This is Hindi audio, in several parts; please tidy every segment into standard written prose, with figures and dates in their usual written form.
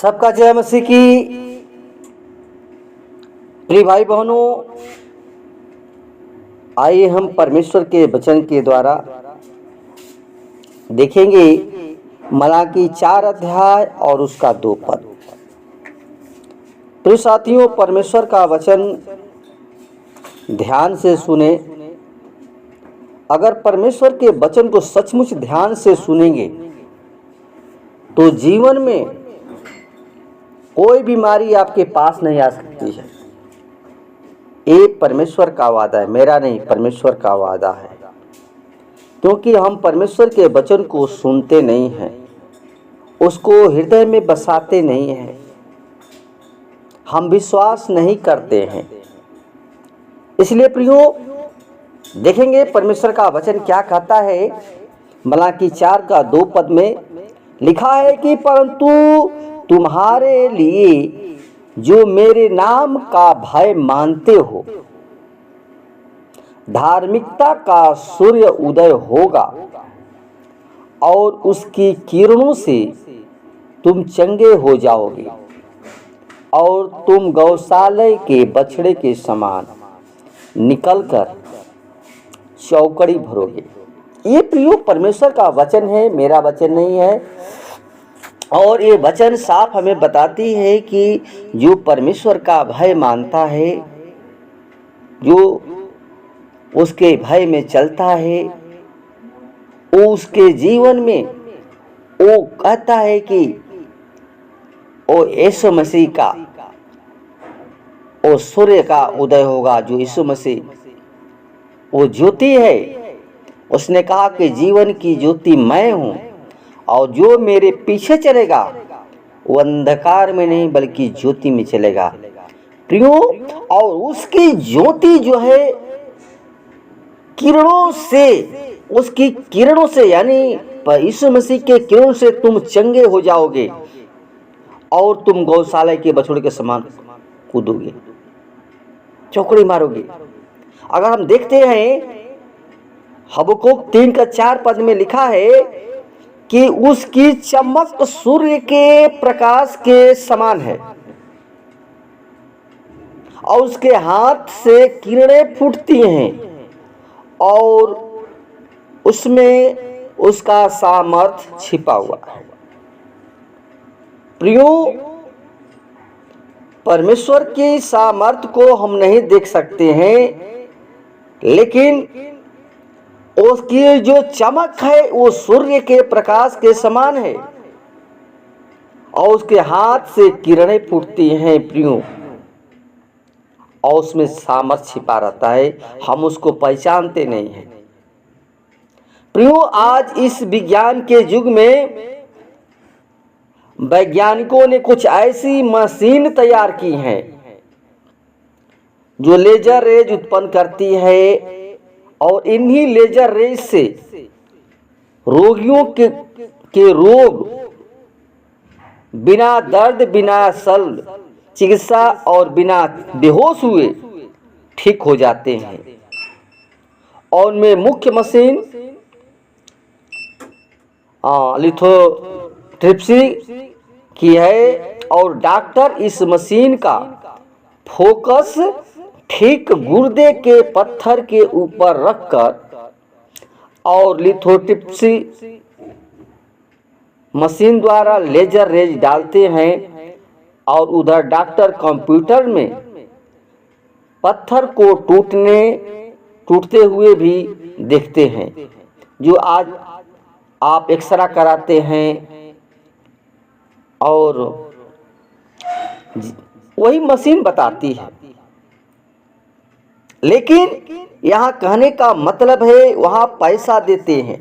सबका जय मसीह की। प्रिय भाई बहनों, आइए हम परमेश्वर के वचन के द्वारा देखेंगे मलाकी 4 अध्याय और उसका 2 पद। प्रिय साथियों, परमेश्वर का वचन ध्यान से सुने। अगर परमेश्वर के वचन को सचमुच ध्यान से सुनेंगे तो जीवन में कोई बीमारी आपके पास नहीं आ सकती है। ये परमेश्वर का वादा है, मेरा नहीं, परमेश्वर का वादा है। क्योंकि हम परमेश्वर के वचन को सुनते नहीं हैं, उसको हृदय में बसाते नहीं हैं, हम विश्वास नहीं करते हैं। इसलिए प्रियो, देखेंगे परमेश्वर का वचन क्या कहता है। मलाकी 4 का 2 पद में लिखा है कि परंतु तुम्हारे लिए जो मेरे नाम का भय मानते हो, धार्मिकता का सूर्य उदय होगा और उसकी किरणों से तुम चंगे हो जाओगे और तुम गौशाले के बछड़े के समान निकलकर चौकड़ी भरोगे। ये प्रियो परमेश्वर का वचन है, मेरा वचन नहीं है। और ये वचन साफ हमें बताती है कि जो परमेश्वर का भय मानता है, जो उसके भय में चलता है, वो उसके जीवन में वो कहता है कि वो यीशु मसीह का वो सूर्य का उदय होगा। जो यीशु मसीह वो ज्योति है, उसने कहा कि जीवन की ज्योति मैं हूँ और जो मेरे पीछे चलेगा वो अंधकार में नहीं बल्कि ज्योति में चलेगा। प्रियो, और उसकी ज्योति जो है किरणों से, उसकी किरणों से यानी यीशु मसीह के किरणों से तुम चंगे हो जाओगे और तुम गौशाला के बछड़े के समान कूदोगे, चौकड़ी मारोगे। अगर हम देखते हैं हबक्कूक 3 का 4 पद में लिखा है कि उसकी चमक सूर्य के प्रकाश के समान है और उसके हाथ से किरणें फूटती हैं और उसमें उसका सामर्थ छिपा हुआ है। प्रियो, परमेश्वर की सामर्थ को हम नहीं देख सकते हैं, लेकिन उसकी जो चमक है वो सूर्य के प्रकाश के समान है और उसके हाथ से किरणें फूटती हैं प्रियो, और उसमें सामर्थ छिपा रहता है, हम उसको पहचानते नहीं हैं। प्रियो, आज इस विज्ञान के युग में वैज्ञानिकों ने कुछ ऐसी मशीन तैयार की हैं जो लेजर रेज उत्पन्न करती है और इन्हीं लेजर रेज से रोगियों के रोग बिना दर्द, बिना शल्य चिकित्सा और बिना बेहोश हुए ठीक हो जाते हैं। और उनमें मुख्य मशीन लिथोट्रिप्सी की है और डॉक्टर इस मशीन का फोकस ठीक गुर्दे के पत्थर के ऊपर रखकर और लिथोट्रिप्सी मशीन द्वारा लेजर रेज डालते हैं और उधर डॉक्टर कंप्यूटर में पत्थर को टूटते हुए भी देखते हैं। जो आज आप एक्सरा कराते हैं और वही मशीन बताती है। लेकिन यहाँ कहने का मतलब है वहाँ पैसा देते हैं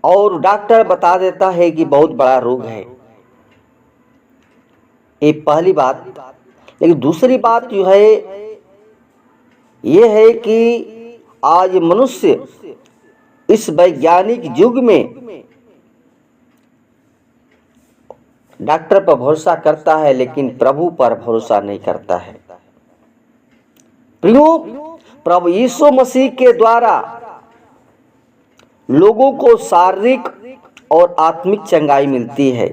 और डॉक्टर बता देता है कि बहुत बड़ा रोग है। ये पहली बात। लेकिन दूसरी बात जो है ये है कि आज मनुष्य इस वैज्ञानिक युग में डॉक्टर पर भरोसा करता है लेकिन प्रभु पर भरोसा नहीं करता है। प्रियो, प्रभु यीशु मसीह के द्वारा लोगों को शारीरिक और आत्मिक चंगाई मिलती है।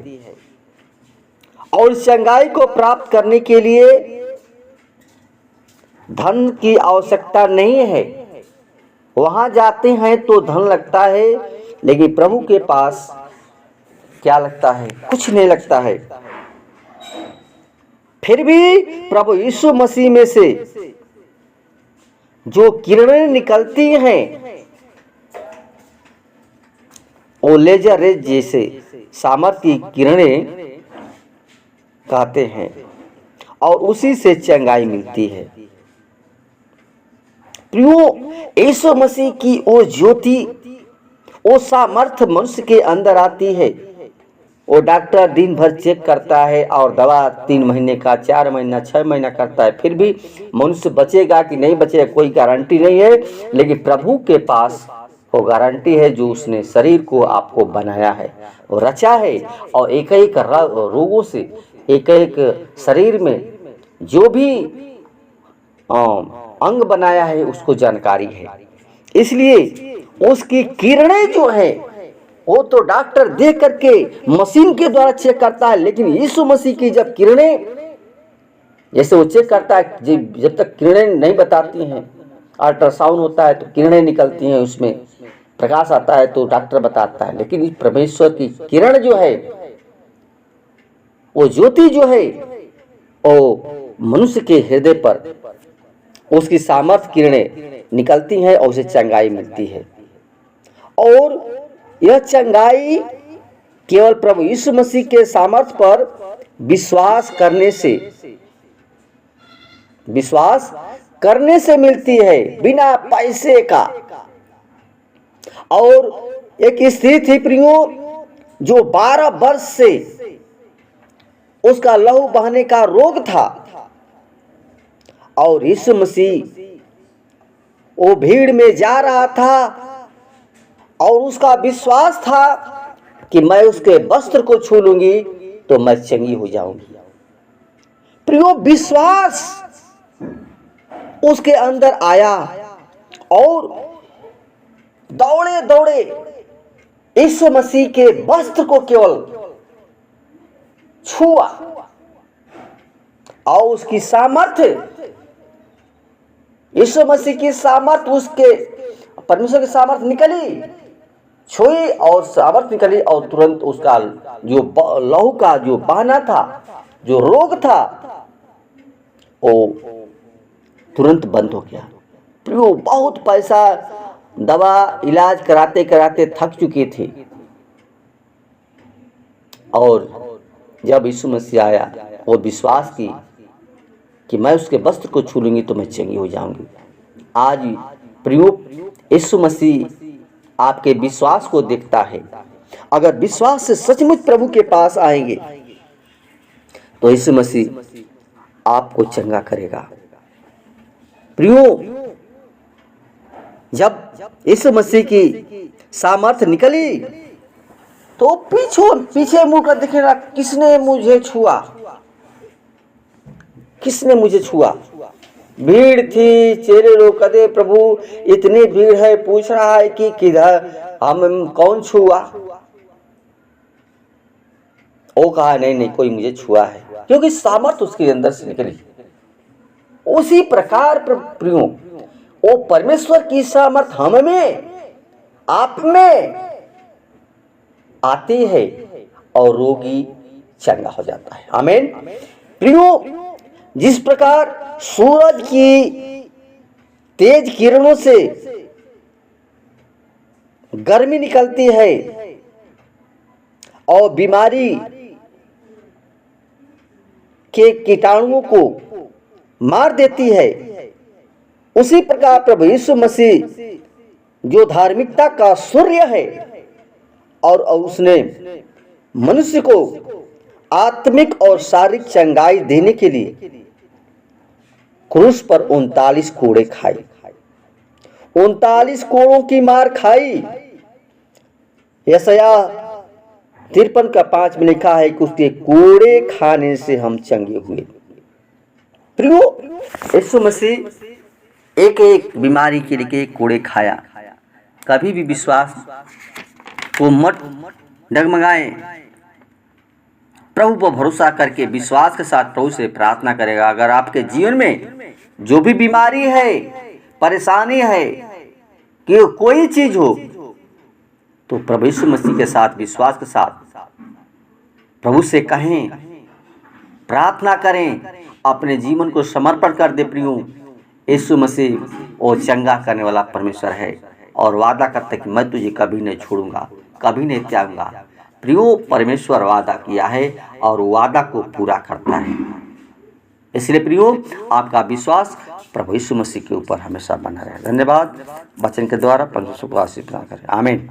और इस चंगाई को प्राप्त करने के लिए धन की आवश्यकता नहीं है। वहां जाते हैं तो धन लगता है, लेकिन प्रभु के पास क्या लगता है? कुछ नहीं लगता है। फिर भी प्रभु यीशु मसीह में से जो किरणें निकलती हैं वो लेजर रेज जैसे सामर्थ्य की किरणें कहते हैं, और उसी से चंगाई मिलती है। प्रियो, यीशु मसीह की वो ज्योति, वो सामर्थ्य मनुष्य के अंदर आती है। वो डॉक्टर दिन भर चेक करता है और दवा 3 महीने का, 4 महीना, 6 महीना करता है, फिर भी मनुष्य बचेगा कि नहीं बचेगा कोई गारंटी नहीं है। लेकिन प्रभु के पास वो गारंटी है, जो उसने शरीर को आपको बनाया है, वो रचा है, और एक एक रोगों से, एक एक शरीर में जो भी अंग बनाया है उसको जानकारी है। इसलिए उसकी किरणें जो है वो तो डॉक्टर देख करके मशीन के द्वारा चेक करता है, लेकिन यीशु मसीह की जब किरणें, जैसे वो चेक करता है, जब तक किरणें नहीं बताती हैं, अल्ट्रासाउंड होता है तो किरणें निकलती हैं, उसमें प्रकाश आता है तो डॉक्टर बताता है। लेकिन इस परमेश्वर की किरण जो है, वो ज्योति जो है, वो मनुष्य के हृदय पर उसकी सामर्थ्य किरणें निकलती हैं और उसे चंगाई मिलती है। और यह चंगाई केवल प्रभु यीशु मसीह के सामर्थ्य पर विश्वास करने से मिलती है, बिना पैसे का। और एक स्त्री थी प्रियो, जो 12 वर्ष से उसका लहू बहने का रोग था, और यीशु मसीह वो भीड़ में जा रहा था और उसका विश्वास था कि मैं उसके वस्त्र को छू लूंगी तो मैं चंगी हो जाऊंगी। प्रियो, विश्वास उसके अंदर आया और दौड़े दौड़े यीशु मसीह के वस्त्र को केवल छुआ, और उसकी सामर्थ्य, यीशु मसीह की सामर्थ्य, उसके परमेश्वर की सामर्थ्य निकली, छुई और सामर्थ्य निकली, और तुरंत उसका जो लहू का जो बहना था, जो रोग था, वो तुरंत बंद हो गया। वो बहुत पैसा दवा इलाज कराते कराते थक चुकी थी, और जब यीशु मसीह आया, वो विश्वास की कि मैं उसके वस्त्र को छू लूंगी तो मैं चंगी हो जाऊंगी। आज प्रियो, यीशु मसीह आपके विश्वास को देखता है। अगर विश्वास से सचमुच प्रभु के पास आएंगे तो यीशु मसीह आपको चंगा करेगा। प्रियो, जब यीशु मसीह की सामर्थ्य निकली तो पीछे मुड़ कर देखे ना, किसने मुझे छुआ, किसने मुझे छुआ। भीड़ थी, चेहरे लोग कहते, प्रभु इतनी भीड़ है, पूछ रहा है कि किधर, हम कौन छुआ। वो कहा नहीं नहीं, कोई मुझे छुआ है, क्योंकि सामर्थ्य उसके अंदर से निकली। उसी प्रकार प्रियो, वो परमेश्वर की सामर्थ्य हम में, आप में आती है और रोगी चंगा हो जाता है। आमीन। प्रियो, जिस प्रकार सूरज की तेज किरणों से गर्मी निकलती है और बीमारी के कीटाणुओं को मार देती है, उसी प्रकार प्रभु यीशु मसीह जो धार्मिकता का सूर्य है, और उसने मनुष्य को आत्मिक और शारीरिक चंगाई देने के लिए क्रूस पर 39 कोड़े खाए, 39 कोड़ों की मार खाई। यशायाह 53 का 5 में लिखा है कि उसके कोड़े खाने से हम चंगे हुए। प्रियो, यीशु मसीह एक एक बीमारी के लिए कोड़े खाया। कभी भी विश्वास को मत डगमगाएं। प्रभु पर भरोसा करके विश्वास के साथ प्रभु से प्रार्थना करेगा। अगर आपके जीवन में जो भी बीमारी है, परेशानी है, कि कोई चीज हो, तो प्रभु यीशु मसीह के साथ विश्वास के साथ प्रभु से कहें, प्रार्थना करें, अपने जीवन को समर्पण कर दे। प्रियो, यीशु मसीह वो चंगा करने वाला परमेश्वर है और वादा करता है कि मैं तुझे कभी नहीं छोड़ूंगा, कभी नहीं त्यागूंगा। प्रियो, परमेश्वर वादा किया है और वादा को पूरा करता है। इसलिए प्रियो, आपका विश्वास प्रभु यीशु मसीह के ऊपर हमेशा बना रहे। धन्यवाद। वचन के द्वारा परमेश्वर को आशीष प्रदान करें। आमीन।